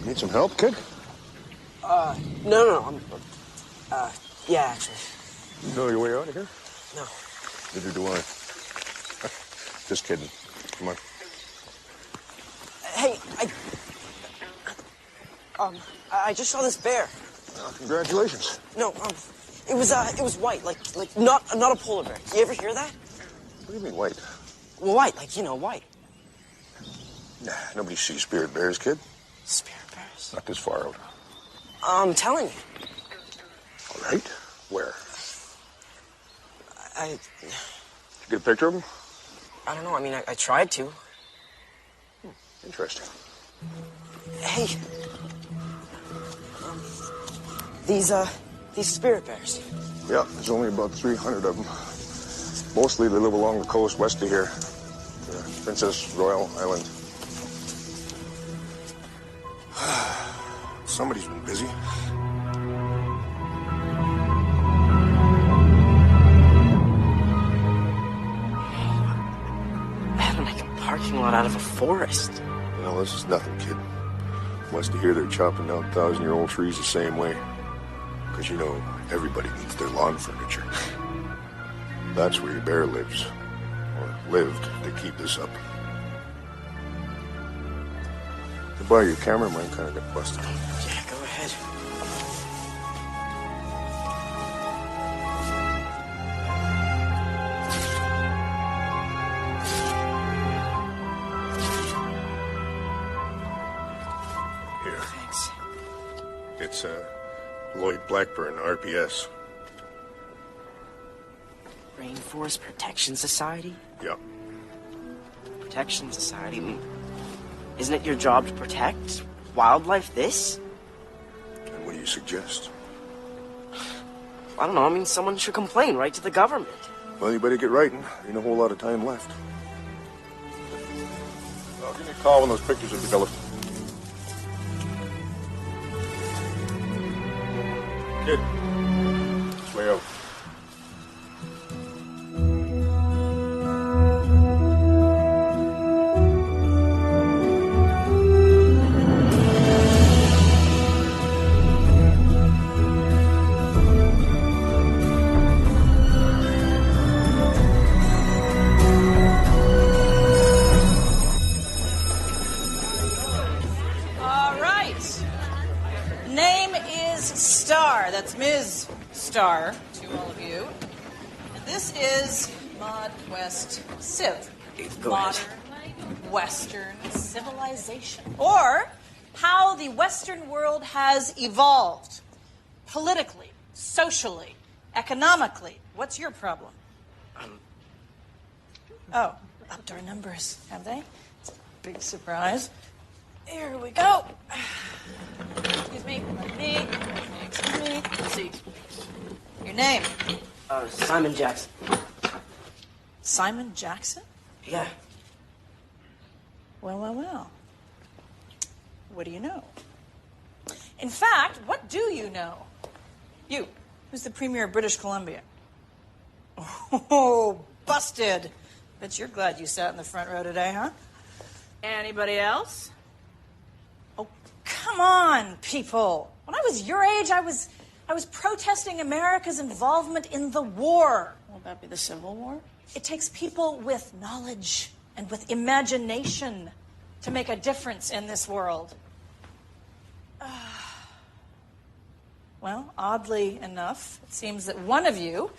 Need some help, kid? No. Yeah, actually. You know your way out of here? No. Neither do I. Just kidding. Come on. Hey, I just saw this bear. Congratulations. No, it was white, like not a polar bear. You ever hear that? What do you mean white? Well, white, like, white. Nah, nobody sees spirit bears, kid. Spirit bears? Not this far out. I'm telling you. All right. Where? I Did you get a picture of them? I don't know. I mean, I tried to. Interesting. Hey. These spirit bears. Yeah, there's only about 300 of them. Mostly they live along the coast west of here. Princess Royal Island. Somebody's been busy. I had to make a parking lot out of a forest. Well, this is nothing, kid. West of here, they're chopping down 1,000-year-old trees the same way. Because, everybody needs their lawn furniture. That's where your bear lives. Or lived to keep this up. Goodbye, your camera. Mine kind of got busted. Yeah, go ahead. it's Lloyd Blackburn, RPS. Rainforest Protection Society? Yep. Protection Society? Isn't it your job to protect wildlife this? And what do you suggest? I don't know. I mean, someone should complain, right, to the government. Well, you better get writing. Ain't a whole lot of time left. Well, give me a call when those pictures are developed. Kid, this way out. That's Ms. Star to all of you. And this is Mod West Civ. Modern Western civilization. Or how the Western world has evolved. Politically, socially, economically. What's your problem? Oh, upped our numbers, have they? It's a big surprise. Here we go. Excuse me. Excuse me. Let's see. Your name? Simon Jackson. Simon Jackson? Yeah. Well. What do you know? In fact, what do you know? You, who's the Premier of British Columbia. Oh, busted. Bet you're glad you sat in the front row today, huh? Anybody else? Oh, come on, people. When I was your age, I was protesting America's involvement in the war. Will that be the Civil War? It takes people with knowledge and with imagination to make a difference in this world. Well, oddly enough, it seems that one of you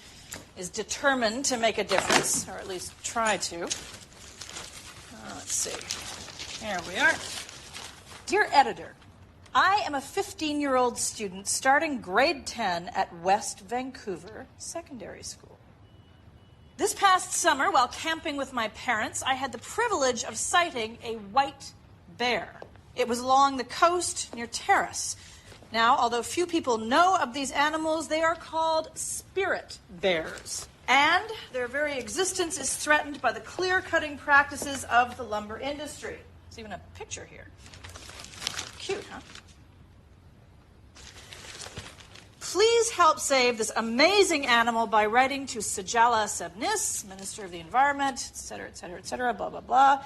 is determined to make a difference, or at least try to. Let's see. Here we are. Dear editor, I am a 15-year-old student starting grade 10 at West Vancouver Secondary School. This past summer, while camping with my parents, I had the privilege of sighting a white bear. It was along the coast near Terrace. Now, although few people know of these animals, they are called spirit bears. And their very existence is threatened by the clear-cutting practices of the lumber industry. There's even a picture here. Cute, huh? Please help save this amazing animal by writing to Sajala Sebnis, Minister of the Environment, etc., blah, blah, blah.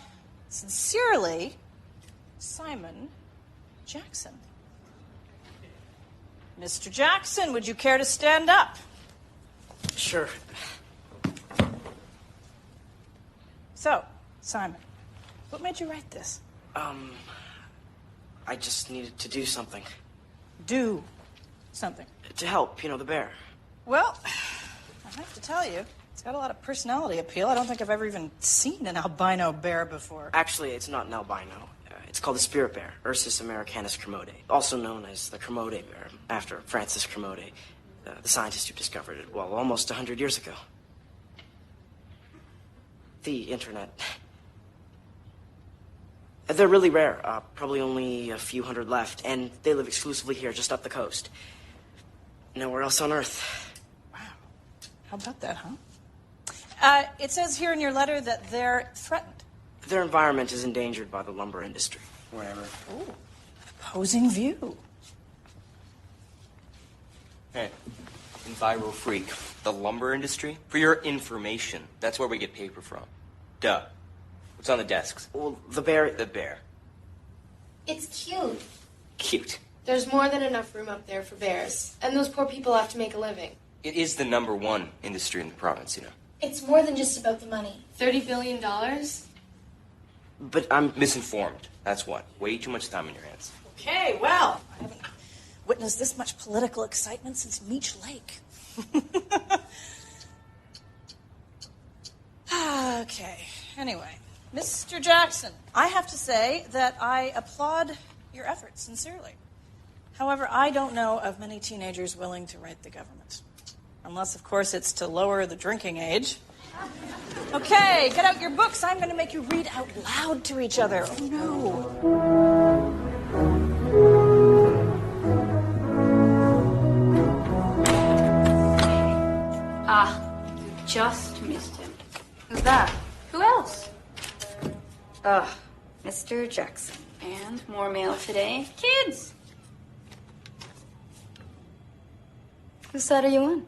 Sincerely, Simon Jackson. Mr. Jackson, would you care to stand up? Sure. So, Simon, what made you write this? I just needed to do something. Do something. To help, the bear. Well, I have to tell you, it's got a lot of personality appeal. I don't think I've ever even seen an albino bear before. Actually, it's not an albino. It's called the spirit bear, Ursus americanus Kermode, also known as the Kermode bear, after Francis Kermode, the scientist who discovered it, well, almost 100 years ago. The internet. They're really rare, probably only a few hundred left, and they live exclusively here, just up the coast. Nowhere else on Earth. Wow. How about that, huh? It says here in your letter that they're threatened. Their environment is endangered by the lumber industry. Wherever. Ooh, opposing view. Hey, Enviro Freak, the lumber industry? For your information, that's where we get paper from. Duh. What's on the desks? Well, the bear... The bear. It's cute. Cute. There's more than enough room up there for bears, and those poor people have to make a living. It is the #1 industry in the province, It's more than just about the money. $30 billion? But I'm... Misinformed. That's what. Way too much time in your hands. Okay, well, I haven't witnessed this much political excitement since Meech Lake. Okay, anyway, Mr. Jackson, I have to say that I applaud your efforts, sincerely. However, I don't know of many teenagers willing to write the government. Unless, of course, it's to lower the drinking age. Okay, get out your books. I'm going to make you read out loud to each other. Oh, no. You just missed him. Who's that? Who else? Mr. Jackson. And more mail today. Kids! Whose side are you on?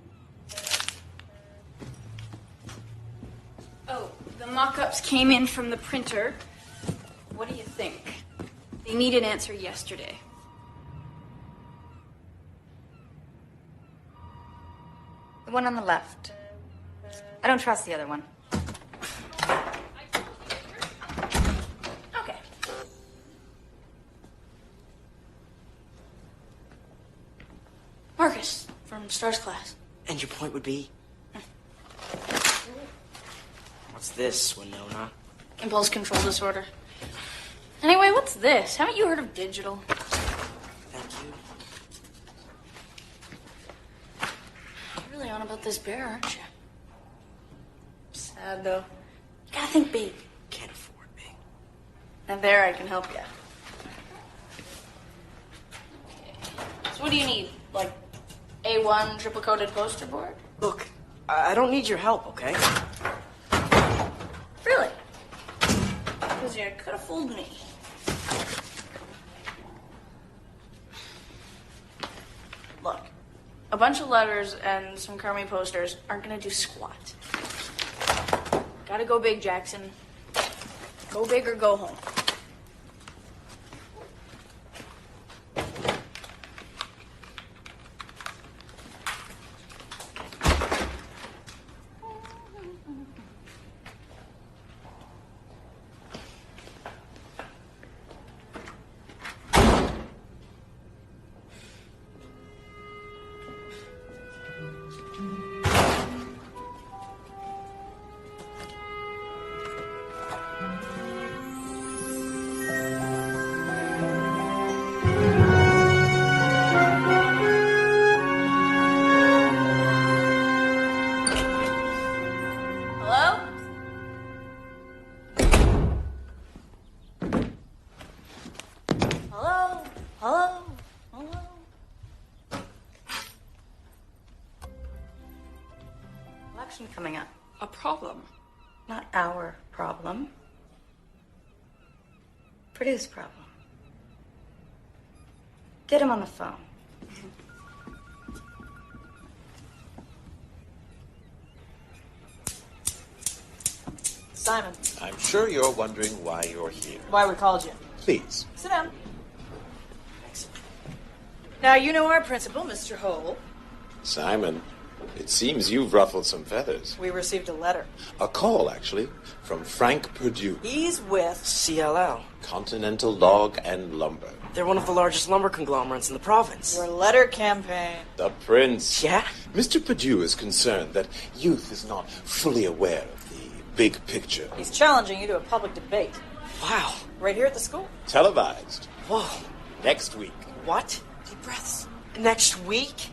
Oh, the mock-ups came in from the printer. What do you think? They need an answer yesterday. The one on the left. I don't trust the other one. Okay. Marcus, from Star's class. And your point would be? What's this, Winona? Impulse control disorder. Anyway, what's this? Haven't you heard of digital? Thank you. You're really on about this bear, aren't you? Sad, though. You gotta think big. Can't afford me. And there I can help you. So what do you need? Like A1 triple-coated poster board? Look, I don't need your help, okay? Really? Because you could have fooled me. Look, a bunch of letters and some crummy posters aren't gonna do squat. Gotta go big, Jackson. Go big or go home. Coming up. A problem. Not our problem. Purdue's problem. Get him on the phone. Simon, I'm sure you're wondering why you're here. why we called you. Please. Sit down. Now, you know our principal, Mr. Hole. Simon, it seems you've ruffled some feathers. We received a letter. A call, actually, from Frank Purdue. He's with... CLL. Continental Log and Lumber. They're one of the largest lumber conglomerates in the province. Your letter campaign. The Prince. Yeah? Mr. Purdue is concerned that youth is not fully aware of the big picture. He's challenging you to a public debate. Wow. Right here at the school. Televised. Whoa. Next week. What? Deep breaths. Next week?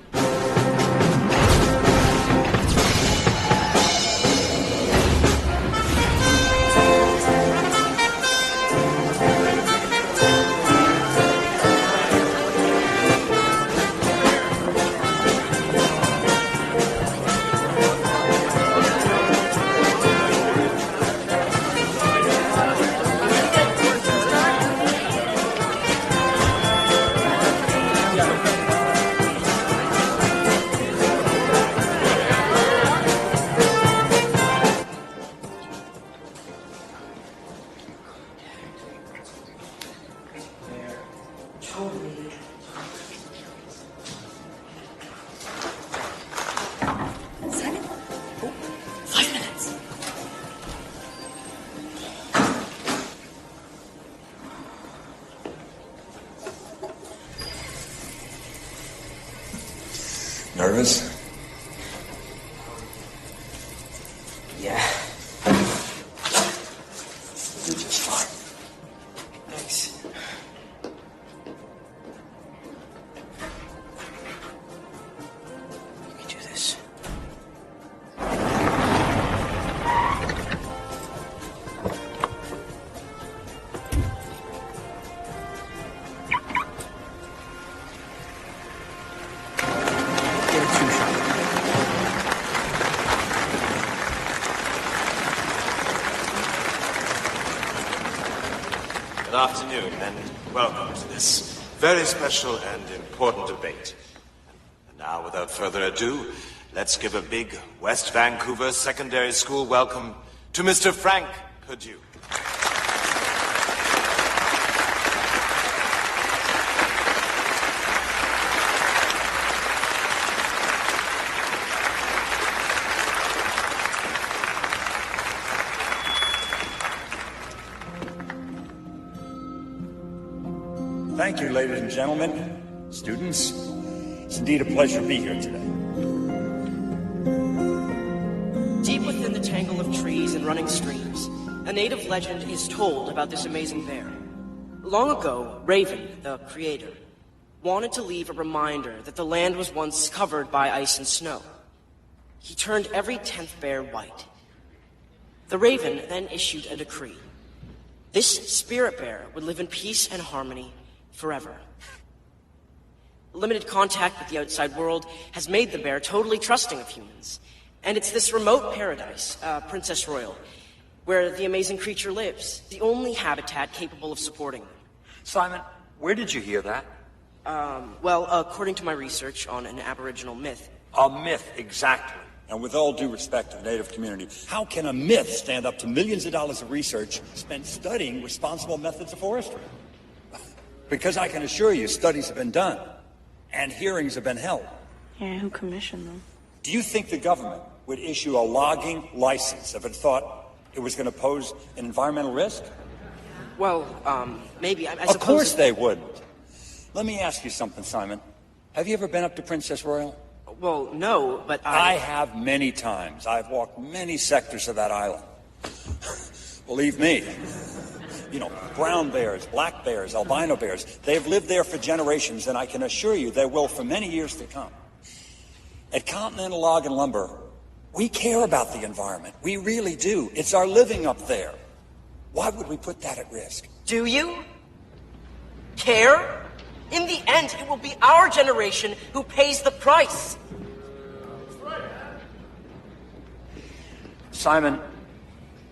Nervous? Yeah. You're just fine. Thanks. afternoon, and welcome to this very special and important debate. And now, without further ado, let's give a big West Vancouver secondary school welcome to Mr. Frank Perdue. Thank you, ladies and gentlemen, students. It's indeed a pleasure to be here today. Deep within the tangle of trees and running streams, a native legend is told about this amazing bear. Long ago, Raven, the creator, wanted to leave a reminder that the land was once covered by ice and snow. He turned every 10th bear white. The Raven then issued a decree. This spirit bear would live in peace and harmony forever. Limited contact with the outside world has made the bear totally trusting of humans. And it's this remote paradise, Princess Royal, where the amazing creature lives, the only habitat capable of supporting them. Simon, where did you hear that? Well, according to my research on an Aboriginal myth. A myth, exactly. And with all due respect to the Native community, how can a myth stand up to millions of dollars of research spent studying responsible methods of forestry? Because I can assure you, studies have been done, and hearings have been held. Yeah, who commissioned them? Do you think the government would issue a logging license if it thought it was going to pose an environmental risk? Well, maybe. I suppose... Of course they wouldn't. Let me ask you something, Simon. Have you ever been up to Princess Royal? Well, no, but I have many times. I've walked many sectors of that island. Believe me. You know, brown bears, black bears, albino bears, they've lived there for generations, and I can assure you they will for many years to come. At Continental Log and Lumber, we care about the environment. We really do. It's our living up there. Why would we put that at risk? Do you care? In the end, it will be our generation who pays the price. Simon,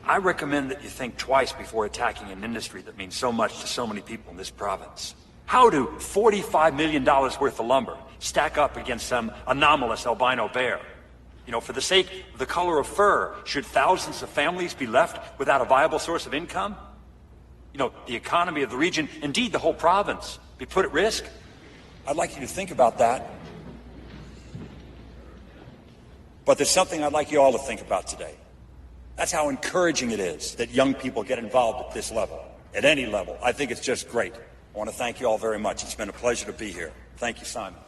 I recommend that you think twice before attacking an industry that means so much to so many people in this province. How do $45 million worth of lumber stack up against some anomalous albino bear? You know, for the sake of the color of fur, should thousands of families be left without a viable source of income? You know, the economy of the region, indeed the whole province, be put at risk? I'd like you to think about that. But there's something I'd like you all to think about today. That's how encouraging it is that young people get involved at this level, at any level. I think it's just great. I want to thank you all very much. It's been a pleasure to be here. Thank you, Simon.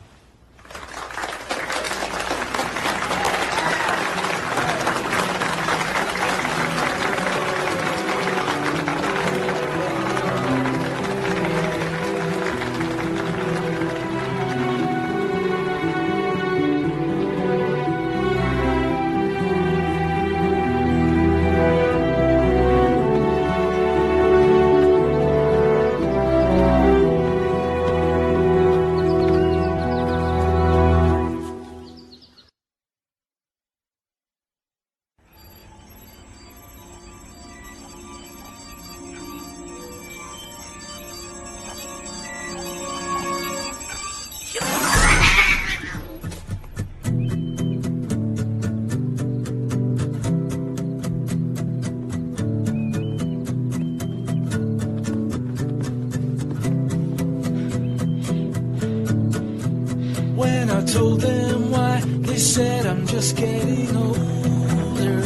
Told them why, they said I'm just getting older.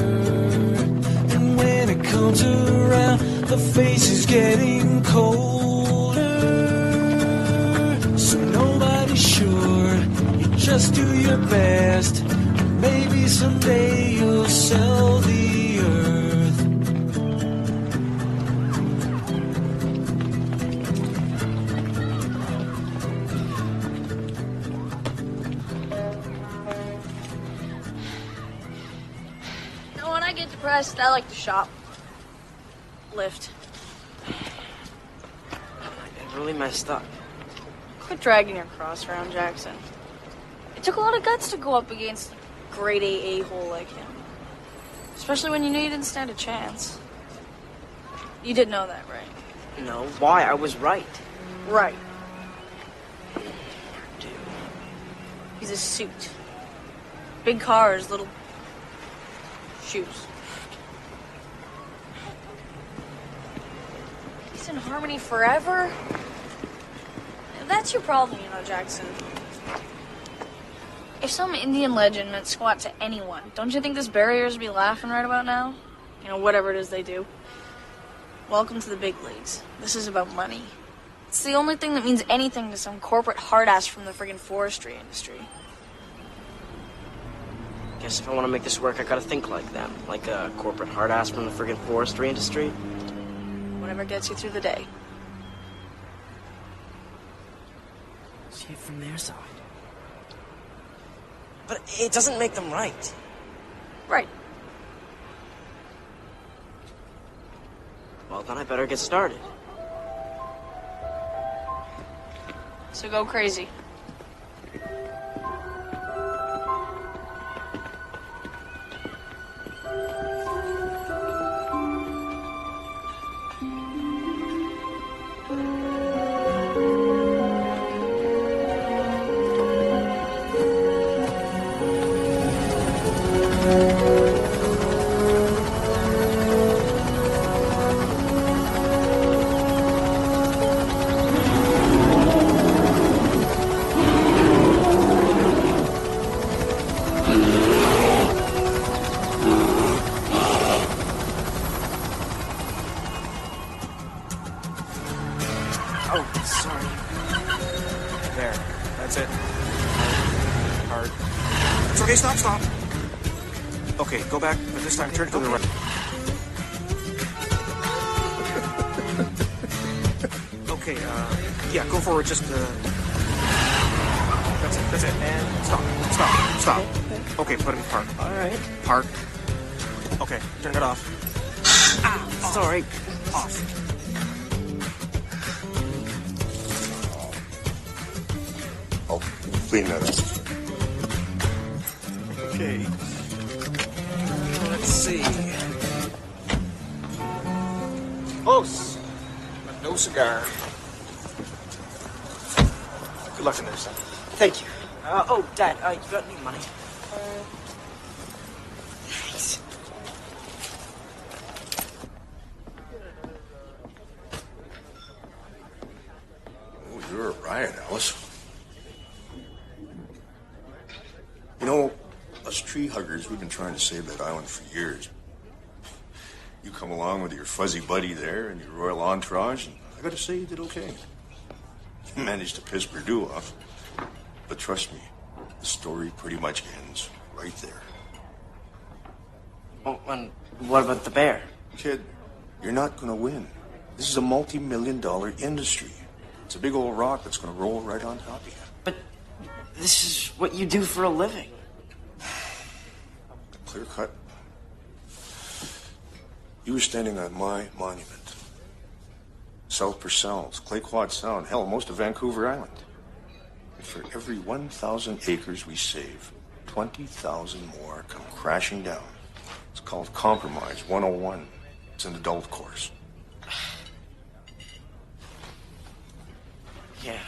And when it comes around, the face is getting colder. So nobody's sure, you just do your best. Maybe someday you'll sell the earth. I like to shop. Lift. I really messed up. Quit dragging your cross around, Jackson. It took a lot of guts to go up against a grade A a-hole like him. Especially when you knew you didn't stand a chance. You did know that, right? No, why? I was right. Right. He's a suit. Big cars, little shoes. He's in harmony forever. That's your problem, you know, Jackson. If some Indian legend meant squat to anyone, don't you think this barriers would be laughing right about now? You know, whatever it is they do. Welcome to the big leagues. This is about money. It's the only thing that means anything to some corporate hard-ass from the friggin' forestry industry. Guess if I want to make this work, I gotta think like them. Like a corporate hard-ass from the friggin' forestry industry. Whatever gets you through the day. See it from their side. But it doesn't make them right. Right. Well, then I better get started. So go crazy. Stop. Okay, go back, but this time turn to the right. Okay, yeah, go forward, just, that's it, and stop. Okay, put it in park. Alright. Park. Okay, turn it off. Off. Sorry. Off. I'll clean that up. Okay. Let's see. Close, but no cigar. Good luck in there, son. Thank you. Oh, Dad, you got any money? Thanks. Oh, you're a riot, Alice. You know, us tree huggers, we've been trying to save that island for years. You come along with your fuzzy buddy there and your royal entourage, and I gotta say you did okay. You managed to piss Purdue off. But trust me, the story pretty much ends right there. Oh, and what about the bear? Kid, you're not gonna win. This is a multi-million-dollar industry. It's a big old rock that's gonna roll right on top of you. But this is what you do for a living. Clear cut. You were standing on my monument. South Purcell's, Clay Quad Sound, hell, most of Vancouver Island. And for every 1,000 acres we save, 20,000 more come crashing down. It's called Compromise 101. It's an adult course. Yeah.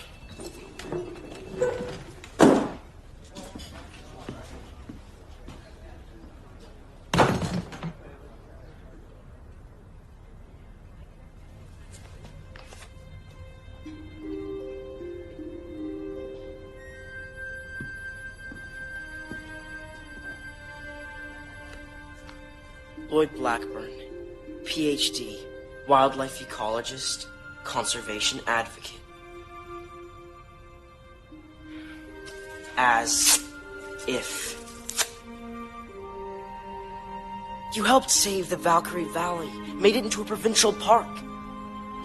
Lloyd Blackburn, PhD, wildlife ecologist, conservation advocate. As if. You helped save the Valkyrie Valley, made it into a provincial park,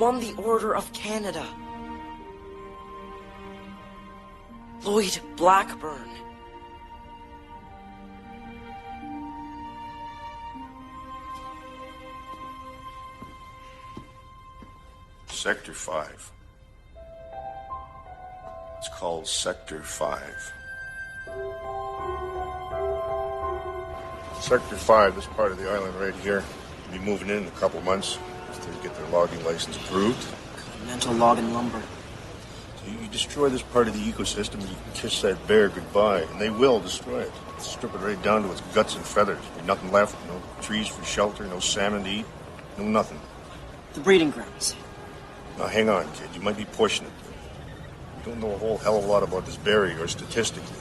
won the Order of Canada. Lloyd Blackburn. Sector 5. It's called Sector 5. Sector 5, this part of the island right here. We'll be moving in a couple months. after they get their logging license approved. Continental log and lumber. So you destroy this part of the ecosystem, and you can kiss that bear goodbye, and they will destroy it. Strip it right down to its guts and feathers. There's nothing left. No trees for shelter, no salmon to eat, no nothing. The breeding grounds. Now hang on, kid. You might be pushing it. You don't know a whole hell of a lot about this bear or statistically.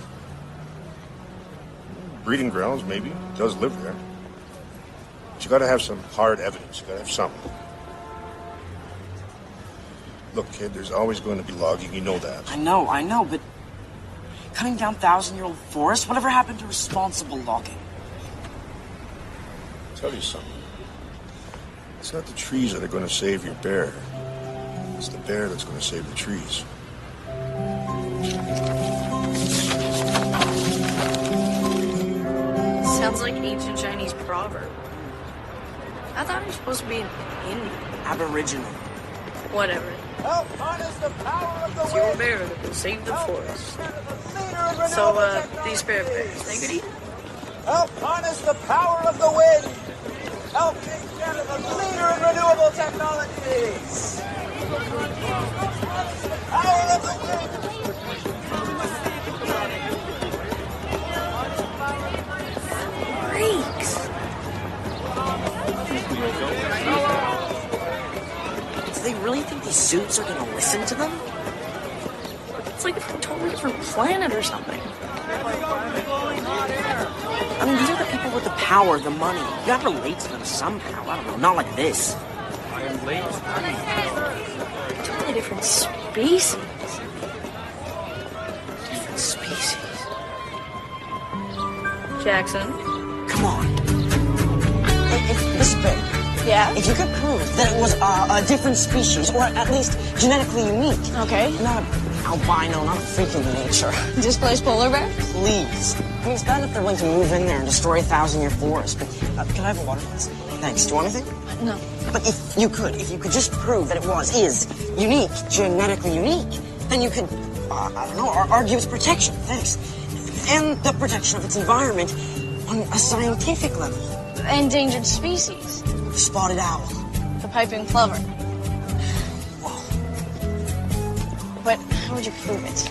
Breeding grounds, maybe. It does live there. But you gotta have some hard evidence. You gotta have something. Look, kid, there's always going to be logging. You know that. I know, but cutting down 1,000-year-old forests? Whatever happened to responsible logging? I'll tell you something. It's not the trees that are going to save your bear. It's the bear that's going to save the trees. Sounds like ancient Chinese proverb. I thought it was supposed to be an Indian. Aboriginal. Whatever. Help harness the power of the It's your bear that will save the forest. So, these bear bears, they could eat? Help harness the power of the wind. Help take care of the leader in renewable technologies. The power of the wind. Freaks. Do they really think these suits are going to listen to them? It's like a totally different planet or something. I mean, these are the people with the power, the money. You gotta relate to them somehow. I don't know, not like this. I am late. Totally different species. Different species. Jackson. Come on. If this bear, if you could prove that it was a different species, or at least genetically unique. Okay. Not an albino, not a freak of nature. Displaced polar bear? Please. I mean, it's bad enough they're willing to move in there and destroy a 1,000-year forest, but can I have a water, please? Thanks. Do you want anything? No. But if you could just prove that it is unique, genetically unique, then you could, I don't know, argue its protection. Thanks. And the protection of its environment on a scientific level. Endangered species. The spotted owl. The piping plover. Whoa. But how would you prove it?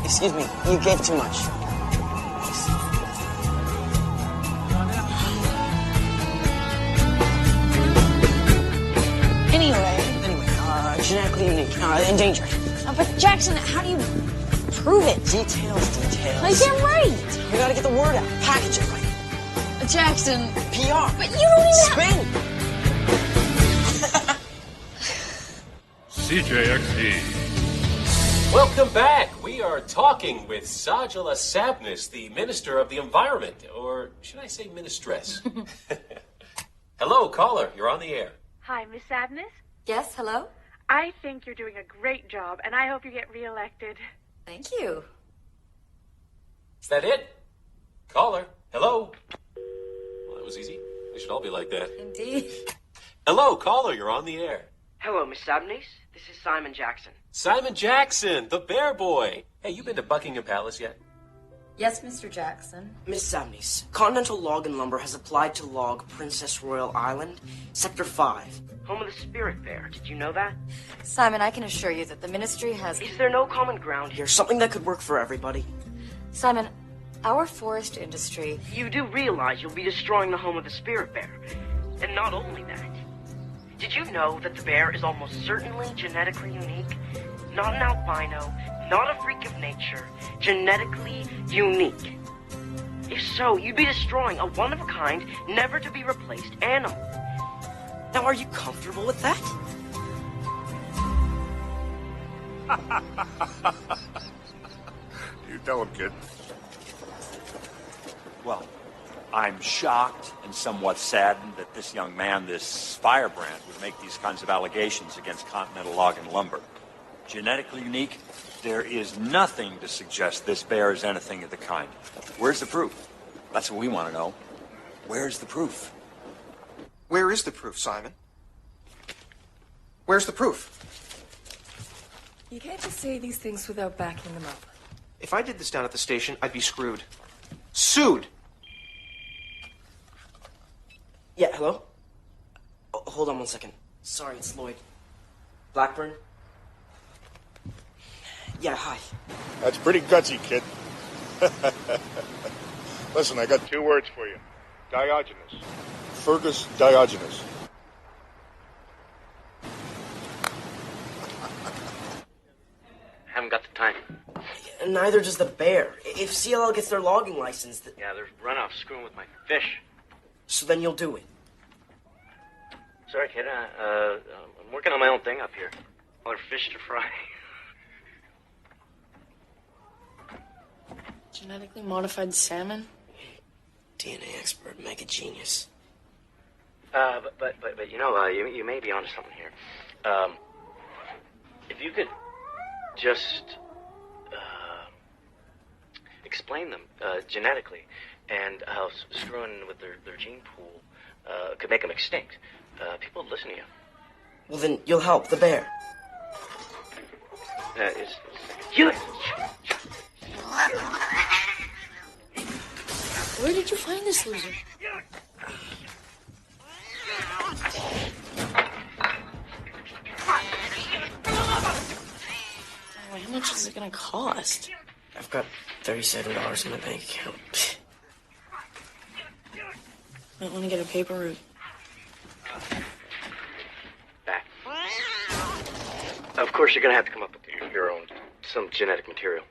Excuse me, you gave too much. Anyway, genetically unique, endangered. But Jackson, how do you prove it? Details. Like, damn right. You gotta get the word out, package it right. Jackson. PR. But you don't even Spin. CJXE. Welcome back. We are talking with Sajala Sabnis, the Minister of the Environment, or should I say Ministress? Hello, caller. You're on the air. Hi, Miss Sadness? Yes, hello? I think you're doing a great job, and I hope you get reelected. Thank you. Is that it? Caller. Hello. Well, that was easy. We should all be like that. Indeed. Hello, caller. You're on the air. Hello, Miss Sabnis. This is Simon Jackson. Simon Jackson, the bear boy. Hey, you been to Buckingham Palace yet? Yes, Mr. Jackson. Miss Sabnis, Continental Log and Lumber has applied to log Princess Royal Island, Sector 5. Home of the spirit bear. Did you know that? Simon, I can assure you that the ministry has... Is there no common ground here? Something that could work for everybody? Simon, our forest industry... You do realize you'll be destroying the home of the spirit bear. And not only that. Did you know that the bear is almost certainly genetically unique? Not an albino, not a freak of nature. Genetically unique. If so, you'd be destroying a one-of-a-kind, never-to-be-replaced animal. Now, are you comfortable with that? You tell him, kid. Well, I'm shocked and somewhat saddened that this young man, this firebrand, would make these kinds of allegations against Continental Log and Lumber. Genetically unique, there is nothing to suggest this bear is anything of the kind. Where's the proof? That's what we want to know. Where's the proof? Where is the proof, Simon? Where's the proof? You can't just say these things without backing them up. If I did this down at the station, I'd be screwed. Sued! Yeah, hello? Oh, hold on one second. Sorry, it's Lloyd. Blackburn? Yeah, hi. That's pretty gutsy, kid. Listen, I got 2 words for you. Diogenes. Fergus Diogenes. Haven't got the time. Neither does the bear. If CLL gets their logging license... Yeah, there's runoff screwing with my fish. So then you'll do it. Sorry, kid. I'm working on my own thing up here. Other fish to fry. Genetically modified salmon? DNA expert, mega genius. But you know, you may be onto something here. If you could just explain them genetically, and how screwing with their gene pool could make them extinct, people would listen to you. Well, then you'll help the bear. Where did you find this loser? Oh, how much is it gonna cost? I've got $37 in my bank account. Might want to get a paper route. Back. Of course, you're gonna have to come up with your own, some genetic material.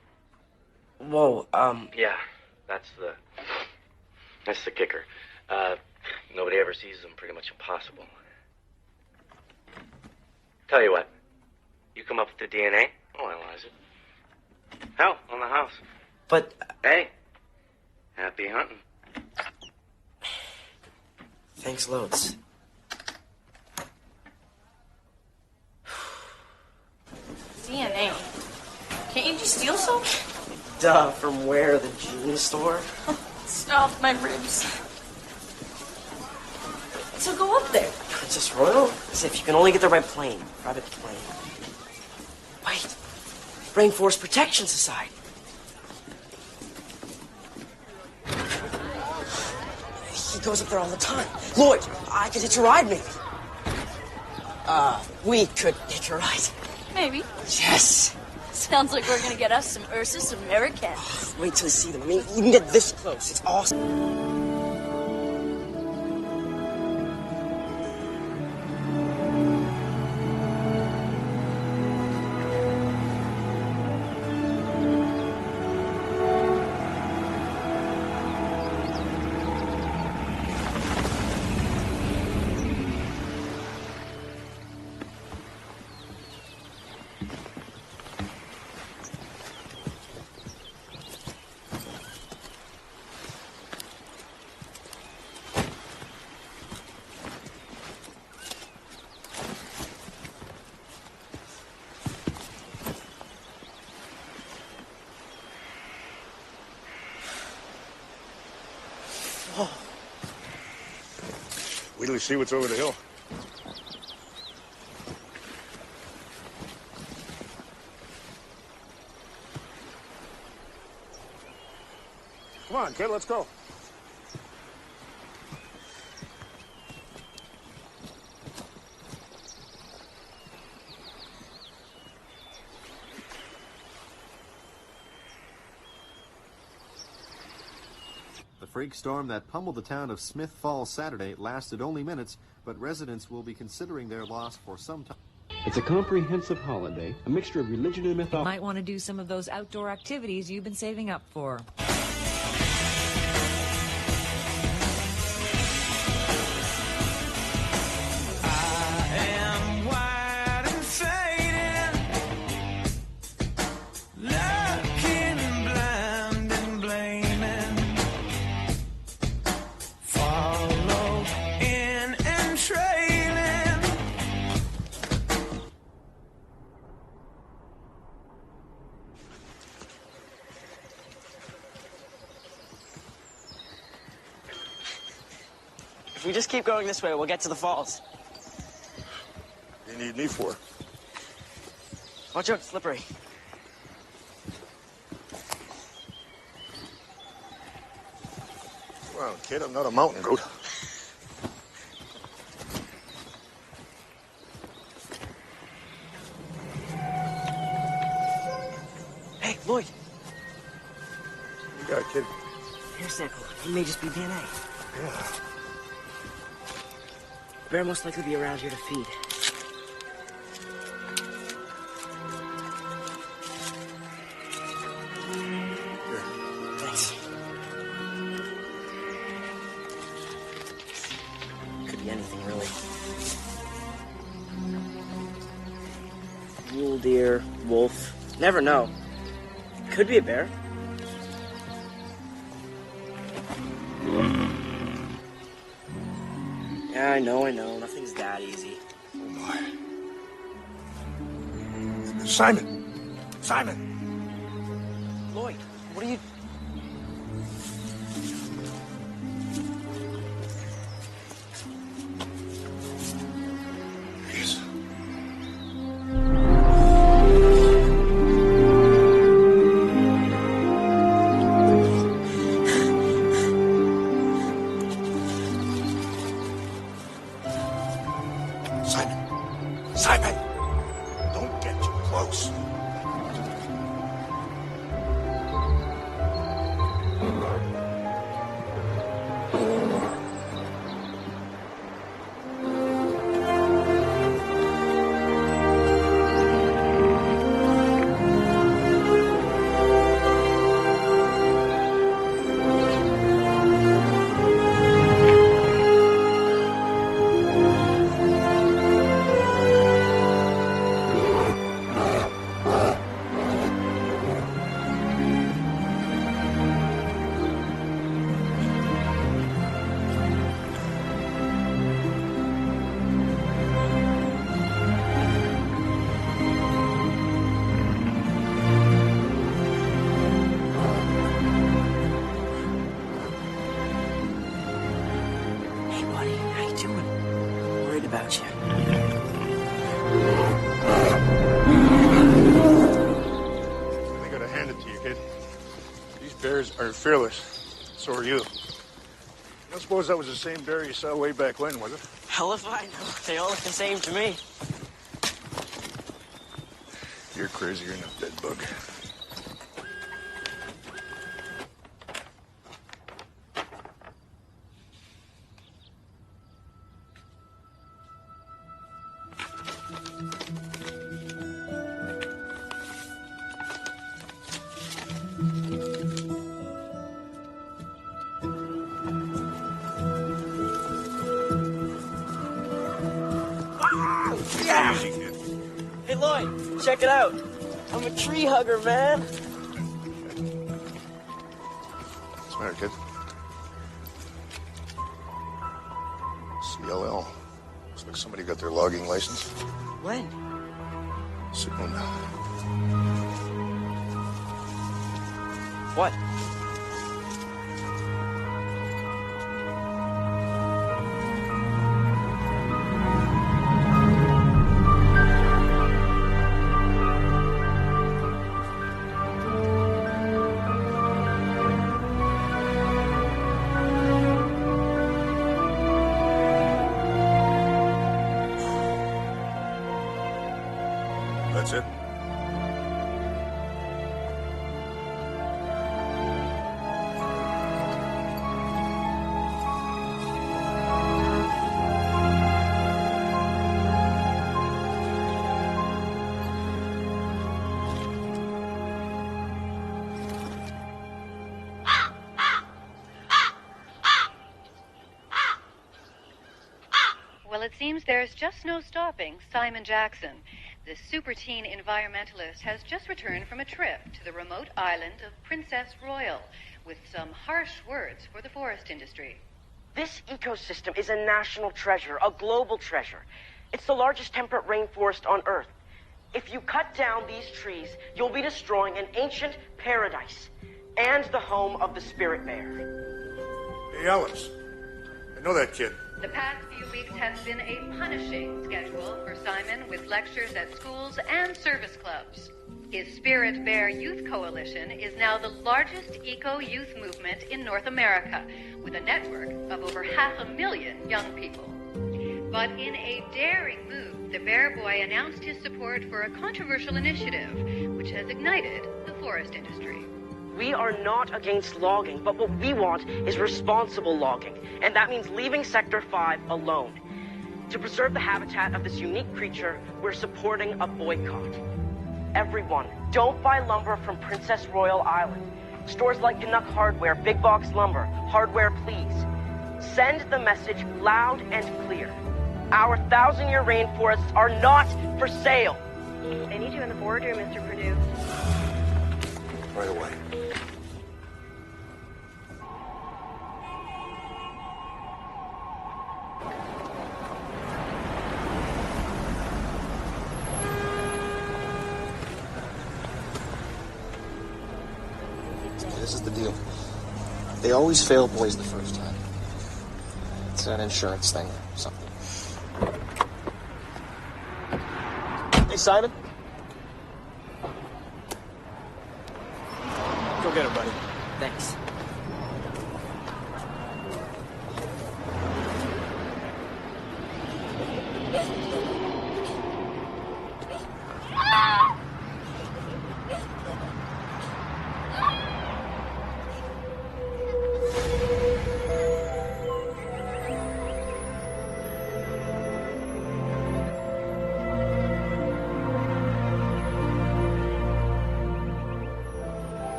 Whoa, Yeah, that's the kicker. Nobody ever sees them. Pretty much impossible. Tell you what, you come up with the DNA, I'll analyze it. Hell, on the house. But... Hey, happy hunting. Thanks loads. DNA. Can't you just steal some? Duh, from where? The gene store? Stop my ribs. So go up there. Princess Royal? As if you can only get there by plane. Private plane. Wait. Rainforest Protection Society. He goes up there all the time. Lloyd, I could hitch a ride, maybe. We could hitch a ride. Maybe. Yes. Sounds like we're gonna get us some Ursus Americanas. Wait till you see them. I mean, you can get this close. It's awesome. Wait till you see what's over the hill. Come on, kid, let's go. The freak storm that pummeled the town of Smith Falls Saturday lasted only minutes, but residents will be considering their loss for some time. It's a comprehensive holiday, a mixture of religion and mythology. Might want to do some of those outdoor activities you've been saving up for. If we just keep going this way, we'll get to the falls. What do you need me for? Watch out, it's slippery. Well, kid, I'm not a mountain goat. got, kid? Hair sample. It may just be DNA. Yeah. Bear most likely be around here to feed. Here. Thanks. Could be anything, really. Mule deer, wolf. Never know. Could be a bear. Yeah, I know. Nothing's that easy. Oh, my. Simon! Lloyd, what are you... Yes. Simon! Don't get too close. about you. I gotta hand it to you, kid. These bears are fearless. So are you. I don't suppose that was the same bear you saw way back when, was it? Hell if I know. They all look the same to me. You're crazier than a bed bug. Yeah. Hey, Lloyd, check it out. I'm a tree hugger, man. What's the matter, kid? CLL. Looks like somebody got their logging license. When? Soon. What? That's it? Well, it seems there's just no stopping Simon Jackson. The super teen environmentalist has just returned from a trip to the remote island of Princess Royal with some harsh words for the forest industry. This ecosystem is a national treasure, a global treasure. It's the largest temperate rainforest on Earth. If you cut down these trees, you'll be destroying an ancient paradise and the home of the spirit bear. Hey, Alice. I know that kid. The past few weeks has been a punishing schedule for Simon, with lectures at schools and service clubs. His Spirit Bear Youth Coalition is now the largest eco-youth movement in North America, with a network of over 500,000 young people. But in a daring move, the Bear Boy announced his support for a controversial initiative, which has ignited the forest industry. We are not against logging, but what we want is responsible logging. And that means leaving Sector 5 alone. To preserve the habitat of this unique creature, we're supporting a boycott. Everyone, don't buy lumber from Princess Royal Island. Stores like Canuck Hardware, Big Box Lumber, Hardware Please. Send the message loud and clear. Our 1,000-year rainforests are not for sale. They need you in the boardroom, Mr. Perdue. Right away. This is the deal. They always fail boys the first time. It's an insurance thing or something. Hey, Simon. Go get her, buddy. Thanks.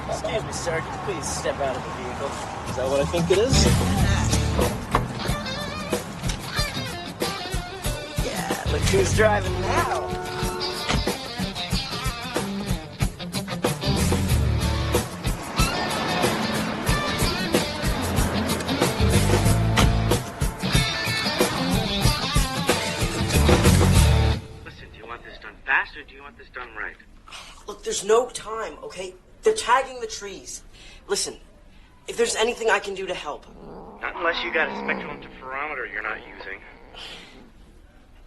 Excuse me, sir. Could you please step out of the vehicle? Is that what I think it is? Yeah, look who's driving now. Listen, do you want this done fast or do you want this done right? Look, there's no time, okay? They're tagging the trees. Listen, if there's anything I can do to help. Not unless you got a spectral interferometer you're not using.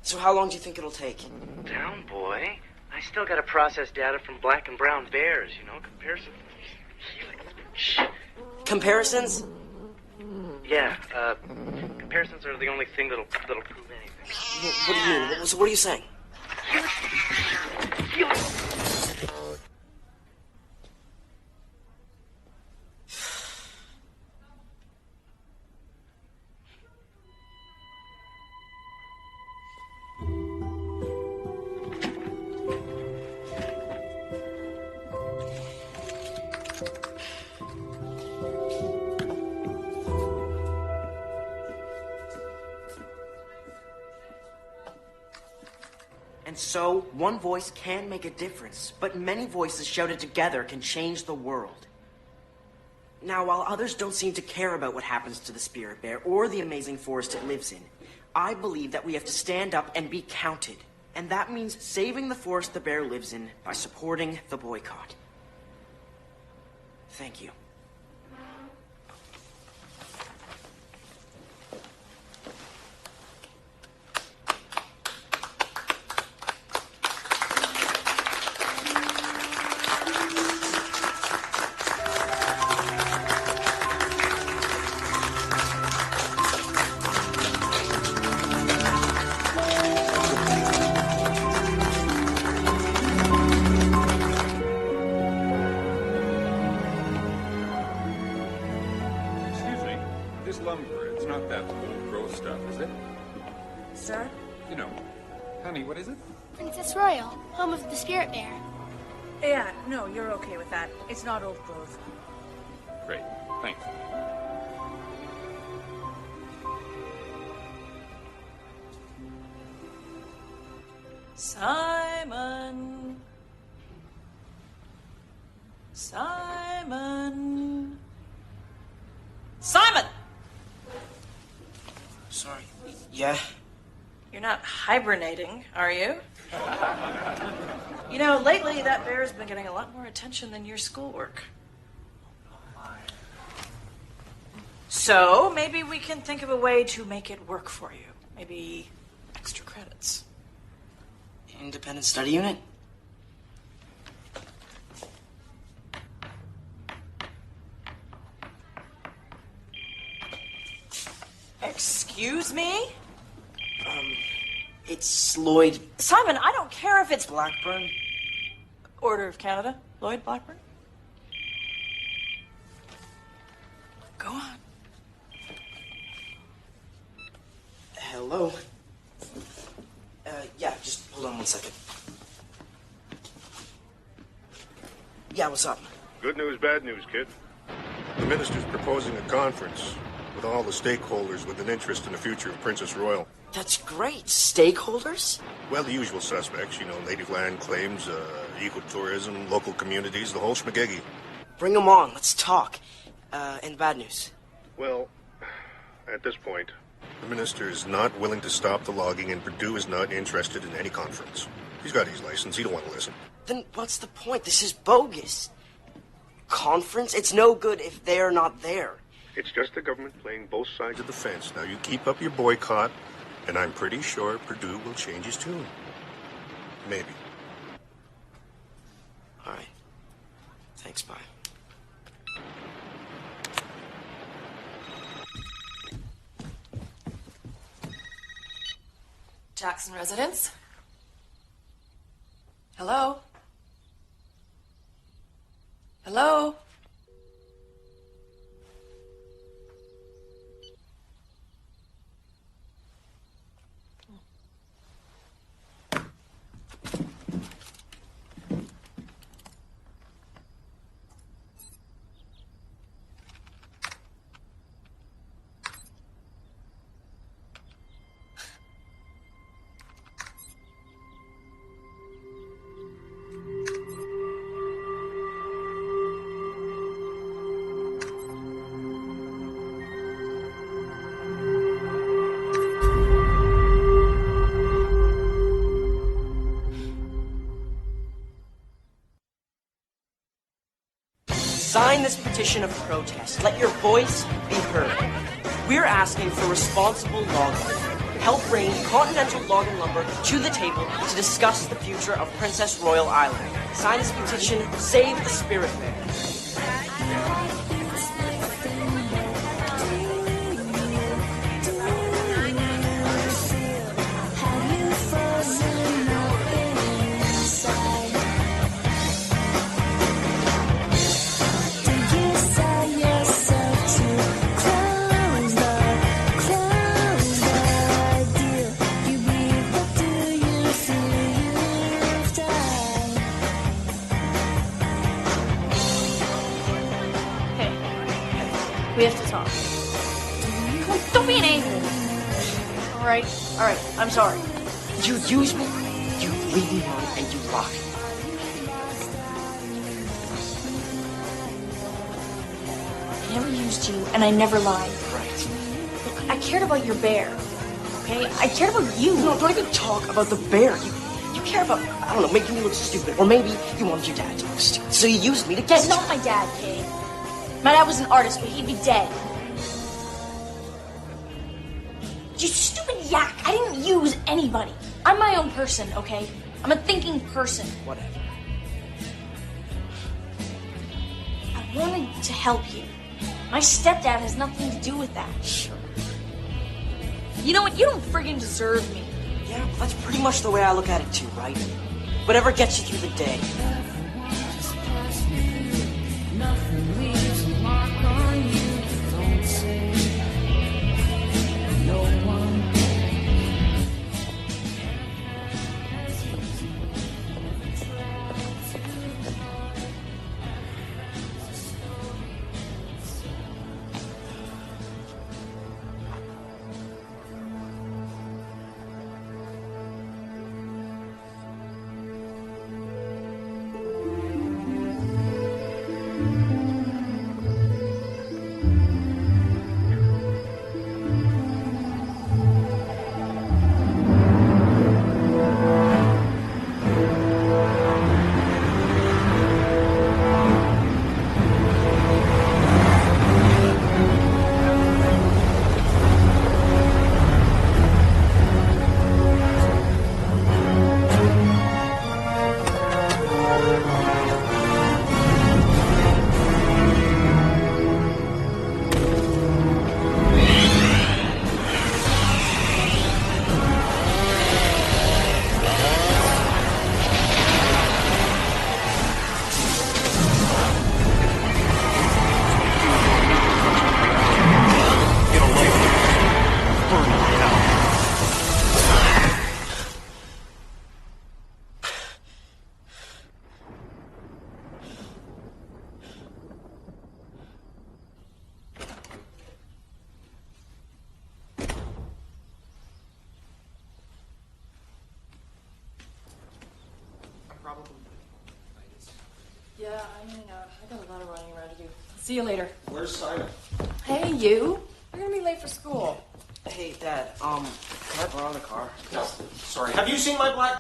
So how long do you think it'll take? Down, boy. I still gotta process data from black and brown bears, you know, comparison. Shh. Comparisons? Yeah, comparisons are the only thing that'll prove anything. What do you mean? So what are you saying? And so, one voice can make a difference, but many voices shouted together can change the world. Now, while others don't seem to care about what happens to the spirit bear or the amazing forest it lives in, I believe that we have to stand up and be counted. And that means saving the forest the bear lives in by supporting the boycott. Thank you. Princess Royal, home of the spirit bear. Yeah, no, you're okay with that. It's not old growth. Great, thanks. Simon. Simon. Simon! Sorry. Yeah? You're not hibernating, are you? You know, lately that bear's been getting a lot more attention than your schoolwork. So, maybe we can think of a way to make it work for you. Maybe extra credits. Independent study unit? Excuse me? it's Lloyd. Simon, I don't care if it's Blackburn. Order of Canada. Lloyd Blackburn. Go on. Hello. Yeah, just hold on 1 second. Yeah, what's up? Good news, bad news, kid. The minister's proposing a conference with all the stakeholders with an interest in the future of Princess Royal. That's great. Stakeholders? Well, the usual suspects, native land claims, ecotourism, local communities, the whole schmagegi. Bring them on. Let's talk. And bad news? Well, at this point, the minister is not willing to stop the logging, and Purdue is not interested in any conference. He's got his license. He don't want to listen. Then what's the point? This is bogus. Conference? It's no good if they're not there. It's just the government playing both sides of the fence. Now, you keep up your boycott, and I'm pretty sure Purdue will change his tune. Maybe. All right. Thanks, bye. Jackson residence? Hello? Hello? Sign this petition of protest. Let your voice be heard. We're asking for responsible logging. Help bring continental logging lumber to the table to discuss the future of Princess Royal Island. Sign this petition. Save the spirit bear. We have to talk. Come on, don't be an a-hole. All right, I'm sorry. You use me, you lead me on, and you lie. I never used you, and I never lied. Right. Look, I cared about your bear, okay? I cared about you. No, don't even talk about the bear. You care about, I don't know, making me look stupid. Or maybe you wanted your dad to look stupid. So you used me to get That's not my dad, Kate. My dad was an artist, but he'd be dead. You stupid yak. I didn't use anybody. I'm my own person, okay? I'm a thinking person. Whatever. I wanted to help you. My stepdad has nothing to do with that. Sure. You know what? You don't friggin' deserve me. Yeah, well, that's pretty much the way I look at it too, right? Whatever gets you through the day. Yeah, I got a lot of running around to do. See you later. Where's Simon? Hey, you. You're gonna be late for school. Hey, Dad, can I borrow the car? No, sorry. Have you seen my black...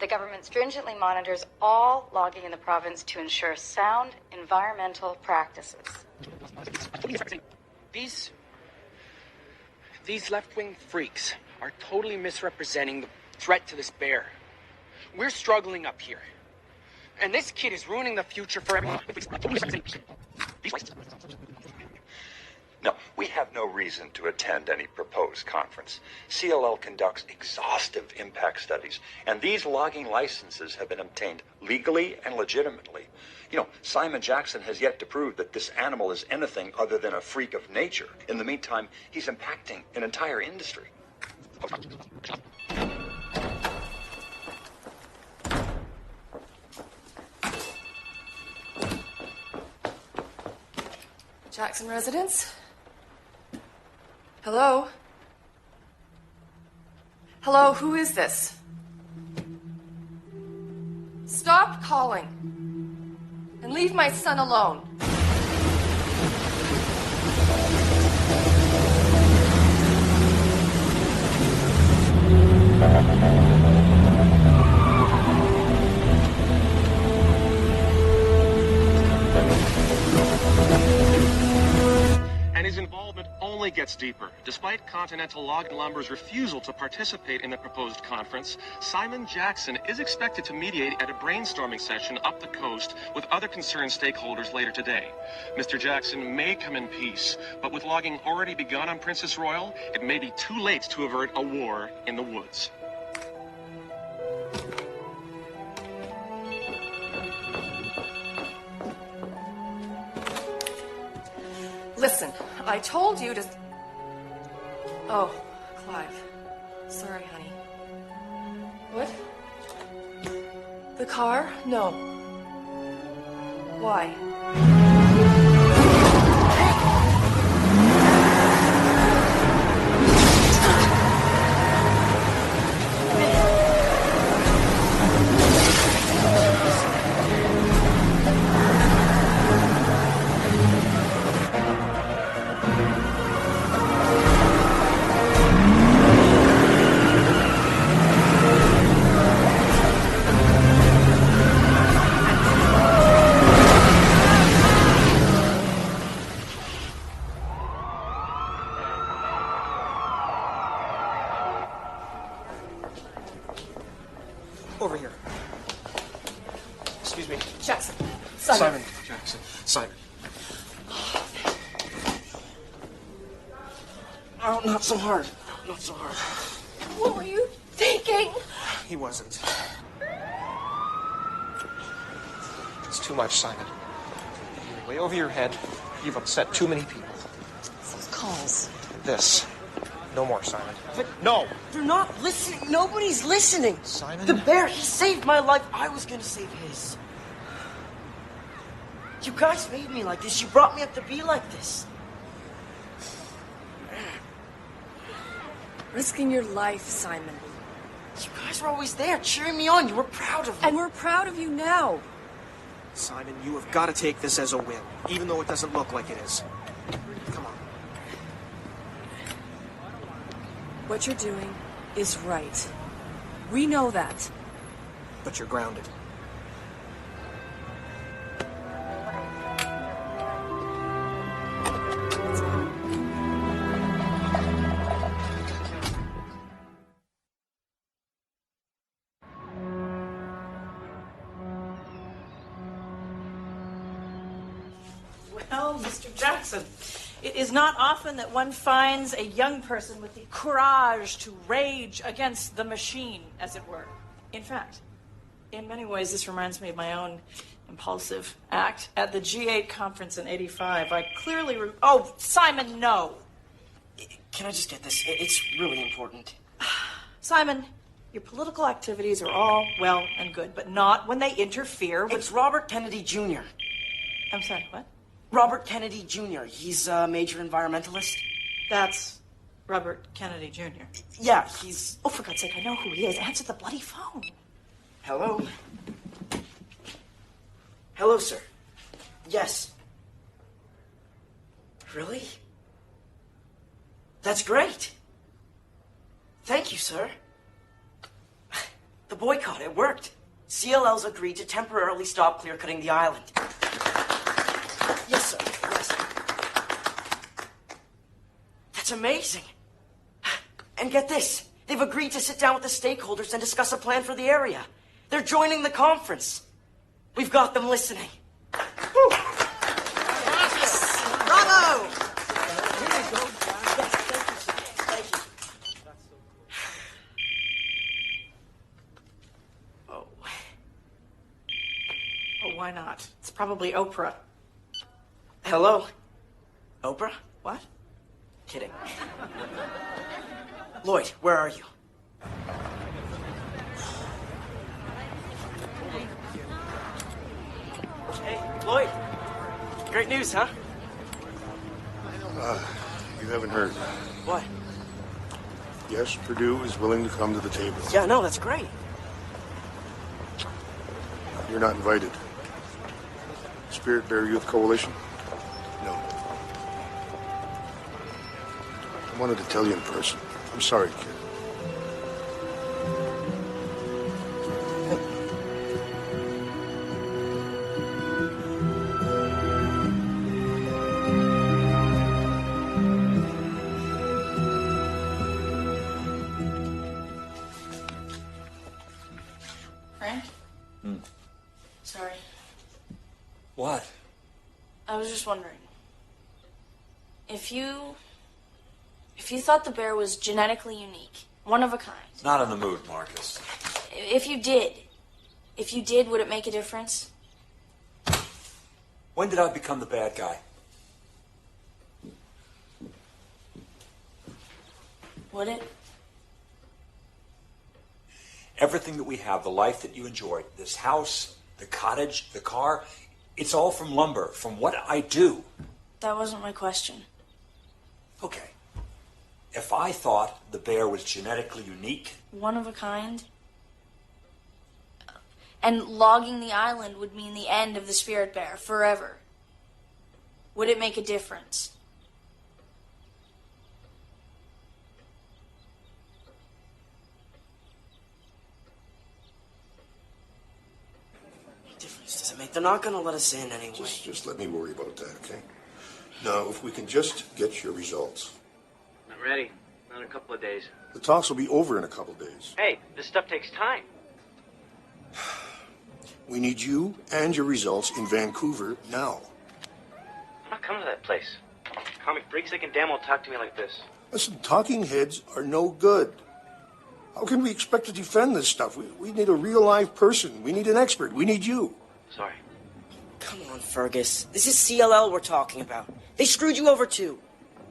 The government stringently monitors all logging in the province to ensure sound environmental practices. These left-wing freaks are totally misrepresenting the threat to this bear. We're struggling up here. And this kid is ruining the future for everyone. No, we have no reason to attend any proposed conference. CLL conducts exhaustive impact studies, and these logging licenses have been obtained legally and legitimately. You know, Simon Jackson has yet to prove that this animal is anything other than a freak of nature. In the meantime, he's impacting an entire industry. Jackson residence? Hello? Hello, who is this? Stop calling. And leave my son alone. And his involvement only gets deeper. Despite Continental Log Lumber's refusal to participate in the proposed conference, Simon Jackson is expected to mediate at a brainstorming session up the coast with other concerned stakeholders later today. Mr. Jackson may come in peace, but with logging already begun on Princess Royal, it may be too late to avert a war in the woods. Listen, I told you to... Oh, Clive. Sorry, honey. What? The car? No. Why? Over here. Excuse me. Jackson. Simon Jackson. Simon. Oh, not so hard. Not so hard. What were you thinking? He wasn't. It's too much, Simon. You're way over your head. You've upset too many people. Those calls. This. No more, Simon. But no! They're not listening. Nobody's listening. Simon? The bear, he saved my life. I was gonna save his. You guys made me like this. You brought me up to be like this. Risking your life, Simon. You guys were always there, cheering me on. You were proud of me. And we're proud of you now. Simon, you have got to take this as a win, even though it doesn't look like it is. Come on. What you're doing is right. We know that. But you're grounded. Well, Mr. Jackson, it is not often that one finds a young person with the courage to rage against the machine, as it were. In fact, in many ways, this reminds me of my own impulsive act at the G8 conference in '85. I clearly... Oh, Simon, no. Can I just get this? It's really important. Simon, your political activities are all well and good, but not when they interfere with... It's Robert Kennedy Jr. I'm sorry, what? Robert Kennedy Jr. He's a major environmentalist. That's Robert Kennedy Jr. Yeah, he's... Oh, for God's sake, I know who he is. Answer the bloody phone. Hello? Hello, sir. Yes. Really? That's great. Thank you, sir. The boycott, it worked. CLL's agreed to temporarily stop clear-cutting the island. Yes, sir. Yes. That's amazing. And get this. They've agreed to sit down with the stakeholders and discuss a plan for the area. They're joining the conference. We've got them listening. Woo. Bravo! Here you go. Yes, thank you, sir. Thank you. Oh, why not? It's probably Oprah. Hello? Oprah? What? Kidding. Lloyd, where are you? Hey, Lloyd. Great news, huh? You haven't heard. What? Yes, Purdue is willing to come to the table. Yeah, no, that's great. You're not invited. Spirit Bear Youth Coalition? No. I wanted to tell you in person. I'm sorry, kid. Frank? Sorry. What? I was just wondering. If you thought the bear was genetically unique, one of a kind. Not in the mood, Marcus. If you did, would it make a difference? When did I become the bad guy? Would it? Everything that we have, the life that you enjoy, this house, the cottage, the car, it's all from lumber, from what I do. That wasn't my question. Okay. If I thought the bear was genetically unique... One of a kind? And logging the island would mean the end of the spirit bear, forever. Would it make a difference? What difference does it make? They're not going to let us in anyway. Just let me worry about that, okay? Now, if we can just get your results. Not ready. Not in a couple of days. The talks will be over in a couple days. Hey, this stuff takes time. We need you and your results in Vancouver now. I'm not coming to that place. Comic freaks, they can damn well talk to me like this. Listen, talking heads are no good. How can we expect to defend this stuff? We need a real live person. We need an expert. We need you. Sorry. Come on, Fergus. This is CLL we're talking about. They screwed you over too.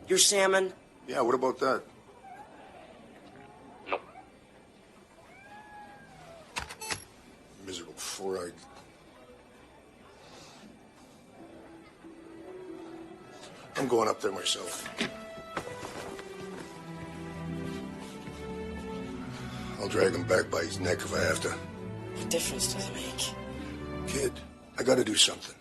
Your salmon. Yeah, what about that? No. Miserable four-eyed. I'm going up there myself. I'll drag him back by his neck if I have to. What difference does it make? Kid, I gotta do something.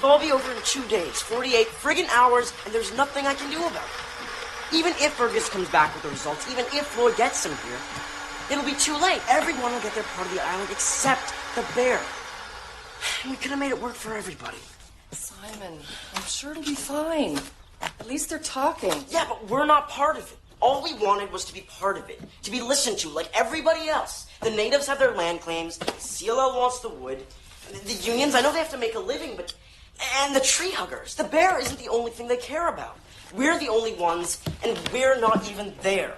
I'll be over in 2 days, 48 friggin' hours, and there's nothing I can do about it. Even if Fergus comes back with the results, even if Floyd gets them here, it'll be too late. Everyone will get their part of the island except the bear. We could have made it work for everybody. Simon, I'm sure it'll be fine. At least they're talking. Yeah, but we're not part of it. All we wanted was to be part of it, to be listened to like everybody else. The natives have their land claims, CLL wants the wood, the unions, I know they have to make a living, but... And the tree huggers. The bear isn't the only thing they care about. We're the only ones, and we're not even there.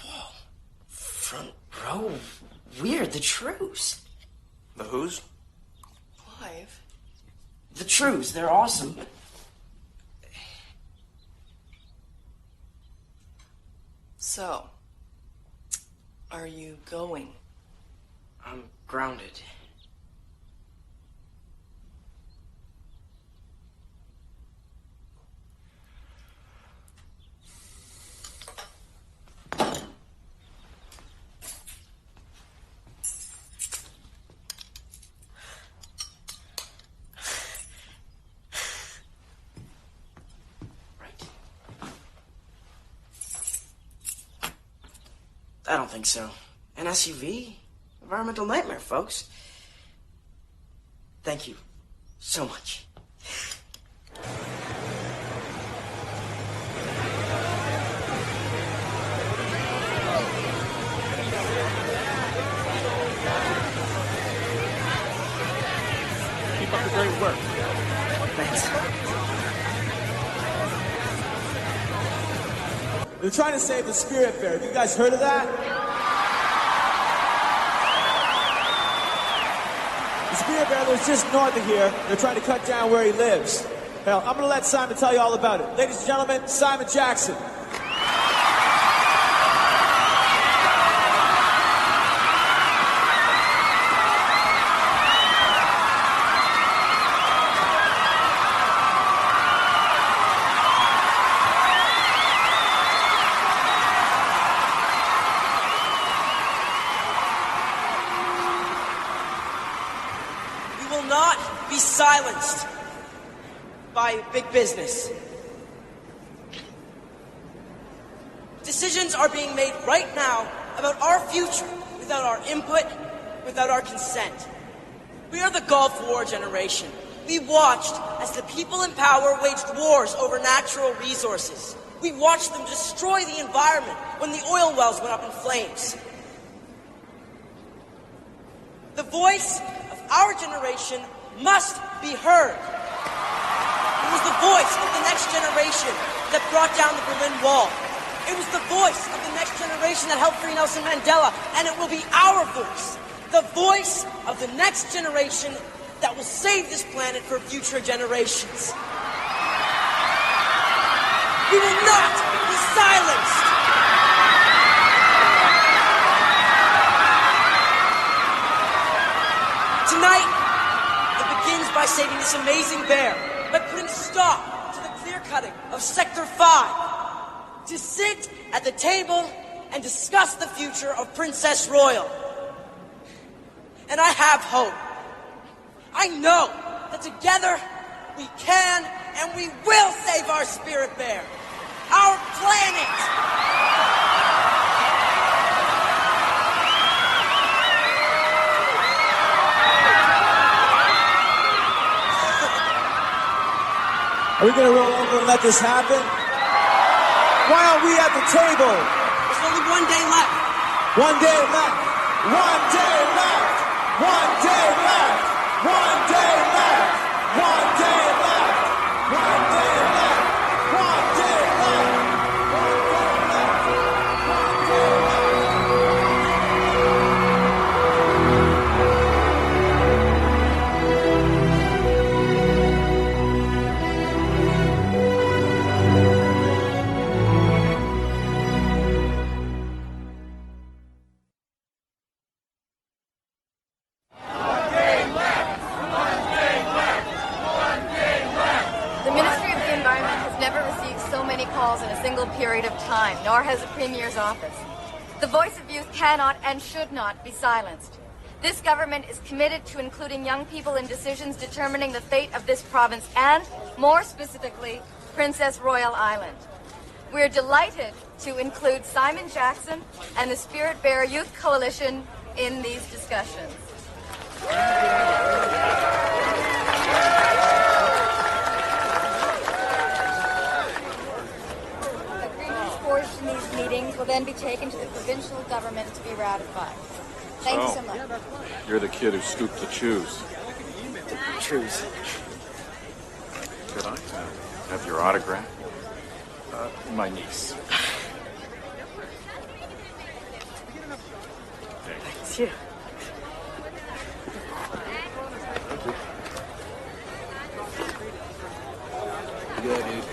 Whoa. Front row. Weird. The Trues. The who's? Clive. The Trues. They're awesome, but So, are you going? I'm grounded. I don't think so. An SUV? Environmental nightmare, folks. Thank you so much. Keep up the great work. Thanks. They're trying to save the Spirit Bear. Have you guys heard of that? The Spirit Bear lives just north of here. They're trying to cut down where he lives. Hell, I'm going to let Simon tell you all about it. Ladies and gentlemen, Simon Jackson. Silenced by big business. Decisions are being made right now about our future without our input, without our consent. We are the Gulf War generation. We watched as the people in power waged wars over natural resources. We watched them destroy the environment when the oil wells went up in flames. The voice of our generation must be heard. It was the voice of the next generation that brought down the Berlin Wall. It was the voice of the next generation that helped free Nelson Mandela, and it will be our voice, the voice of the next generation that will save this planet for future generations. We will not be silenced. Tonight, begins by saving this amazing bear, by putting a stop to the clear-cutting of Sector 5, to sit at the table and discuss the future of Princess Royal. And I have hope. I know that together we can and we will save our spirit bear, our planet. Are we going to roll over and let this happen? Why aren't we at the table? There's only 1 day left. 1 day left. 1 day left. 1 day left. 1 day left. 1 day left. 1 day left. 1 day left. 1 day left. 1 day left. Period of time, nor has the Premier's office. The voice of youth cannot and should not be silenced. This government is committed to including young people in decisions determining the fate of this province and, more specifically, Princess Royal Island. We're delighted to include Simon Jackson and the Spirit Bear Youth Coalition in these discussions. These meetings will then be taken to the provincial government to be ratified. Thank you so much. You're the kid who stooped to choose. Choose. Could I have your autograph? My niece. Thanks. Yeah. Yeah, dude.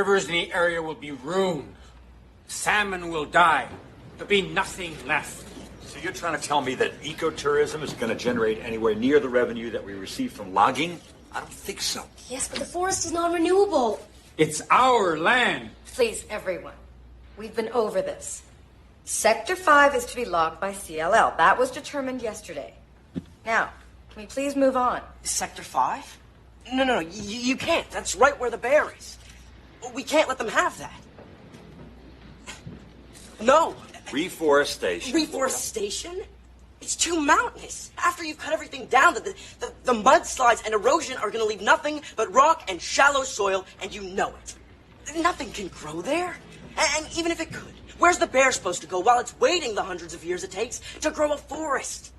Rivers in the area will be ruined. Salmon will die. There'll be nothing left. So you're trying to tell me that ecotourism is going to generate anywhere near the revenue that we receive from logging? I don't think so. Yes, but the forest is non-renewable. It's our land. Please, everyone. We've been over this. Sector 5 is to be logged by CLL. That was determined yesterday. Now, can we please move on? Sector 5? No, you can't. That's right where the bear is. We can't let them have that. No. Reforestation. Reforestation? It's too mountainous. After you've cut everything down, the mudslides and erosion are going to leave nothing but rock and shallow soil, and you know it. Nothing can grow there. And even if it could, where's the bear supposed to go while it's waiting the hundreds of years it takes to grow a forest?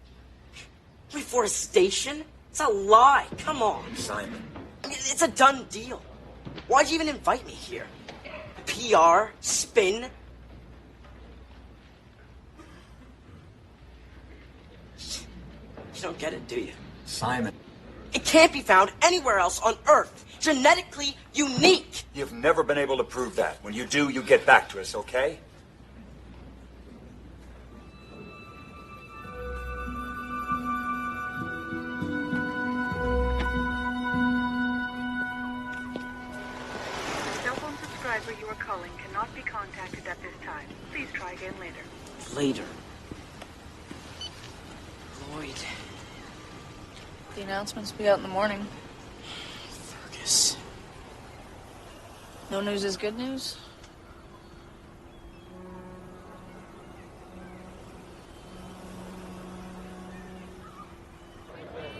Reforestation? It's a lie. Come on. Simon. It's a done deal. Why'd you even invite me here? PR? Spin? You don't get it, do you? Simon. It can't be found anywhere else on Earth. Genetically unique. You've never been able to prove that. When you do, you get back to us, okay? Cell phone subscriber you are calling cannot be contacted at this time. Please try again later. Later. Lloyd. The announcements will be out in the morning. Fergus. No news is good news?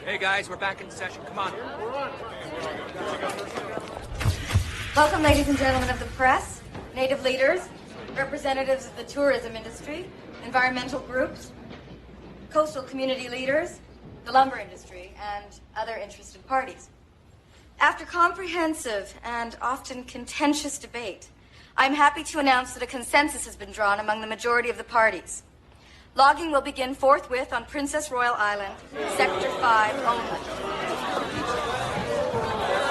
Hey guys, we're back in session. Come on. Welcome, ladies and gentlemen of the press, native leaders, representatives of the tourism industry, environmental groups, coastal community leaders, the lumber industry, and other interested parties. After comprehensive and often contentious debate, I'm happy to announce that a consensus has been drawn among the majority of the parties. Logging will begin forthwith on Princess Royal Island, Sector 5 only.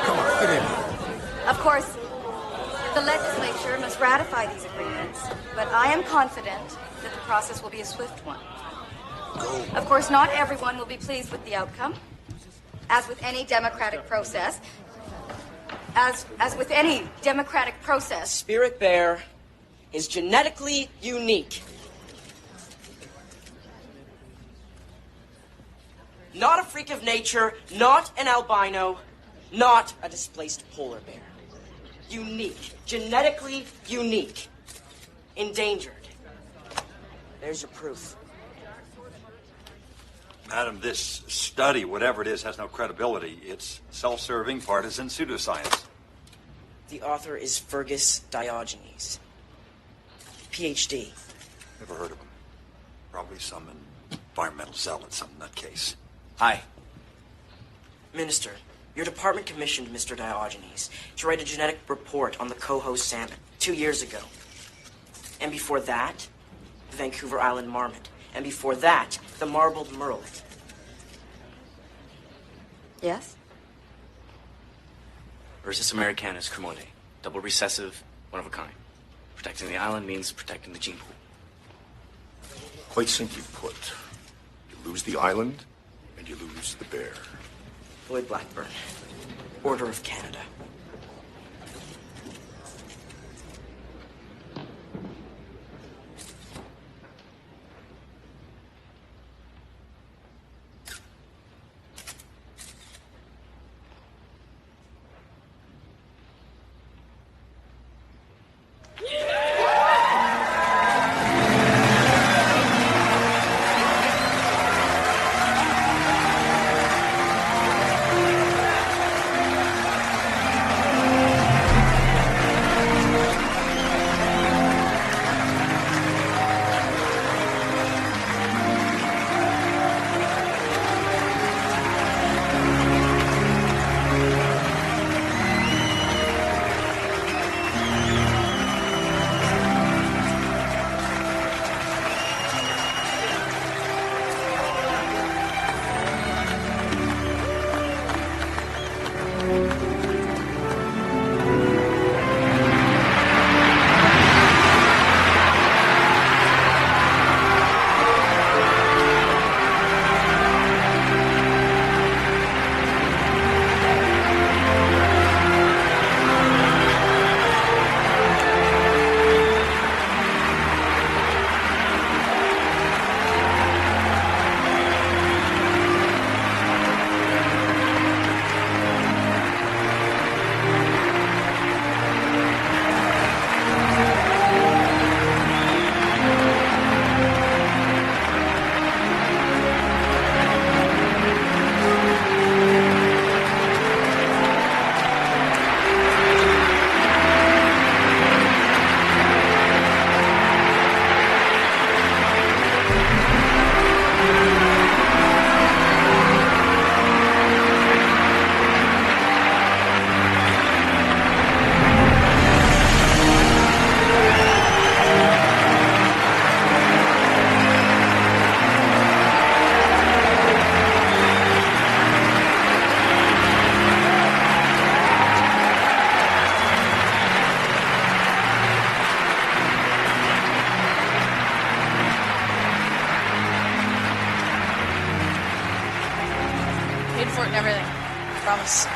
Come on, get in. Of course, the legislature must ratify these agreements, but I am confident that the process will be a swift one. Of course, not everyone will be pleased with the outcome. As with any democratic process, Spirit Bear is genetically unique. Not a freak of nature, not an albino, not a displaced polar bear. Unique, genetically unique, endangered. There's your proof. Madam, this study, whatever it is, has no credibility. It's self-serving, partisan pseudoscience. The author is Fergus Diogenes, PhD. Never heard of him. Probably some environmental zealot, some nutcase. Hi. Minister, your department commissioned Mr. Diogenes to write a genetic report on the coho salmon 2 years ago. And before that, the Vancouver Island marmot. And before that, the marbled murrelet. Yes? Ursus americanus Kermode. Double recessive, one of a kind. Protecting the island means protecting the gene pool. Quite simply put, you lose the island, and you lose the bear. Lloyd Blackburn, Order of Canada. Everything. Promise.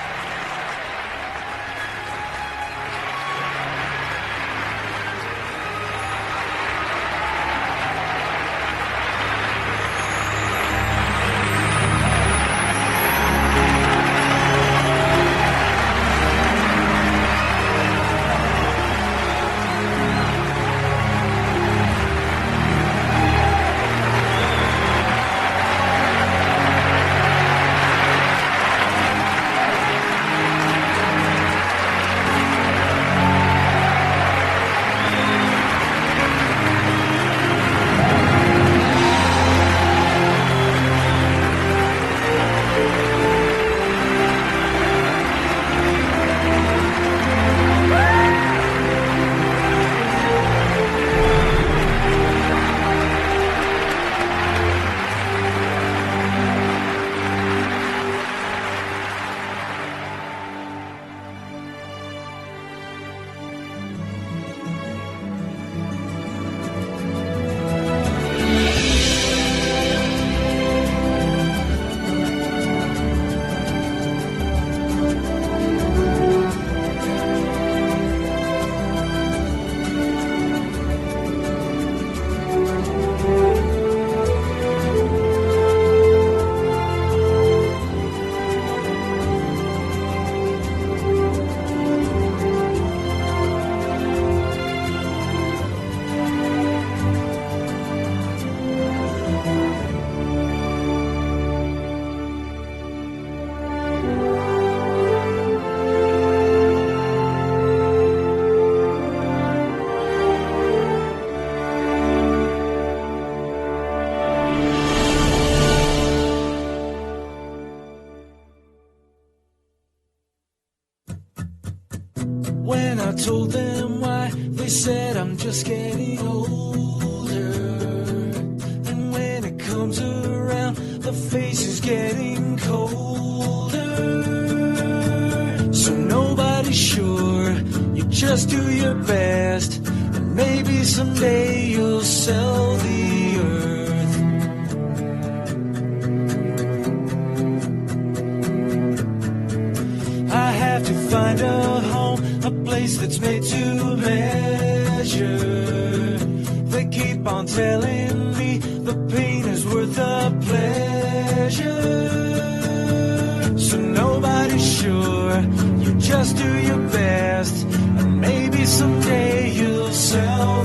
When I told them why, they said I'm just getting older. And when it comes around, the face is getting colder. So nobody's sure, you just do your best. And maybe someday you'll sell the earth. I have to find a home, a place that's made to measure. They keep on telling me the pain is worth the pleasure. So nobody's sure, you just do your best, and maybe someday you'll sell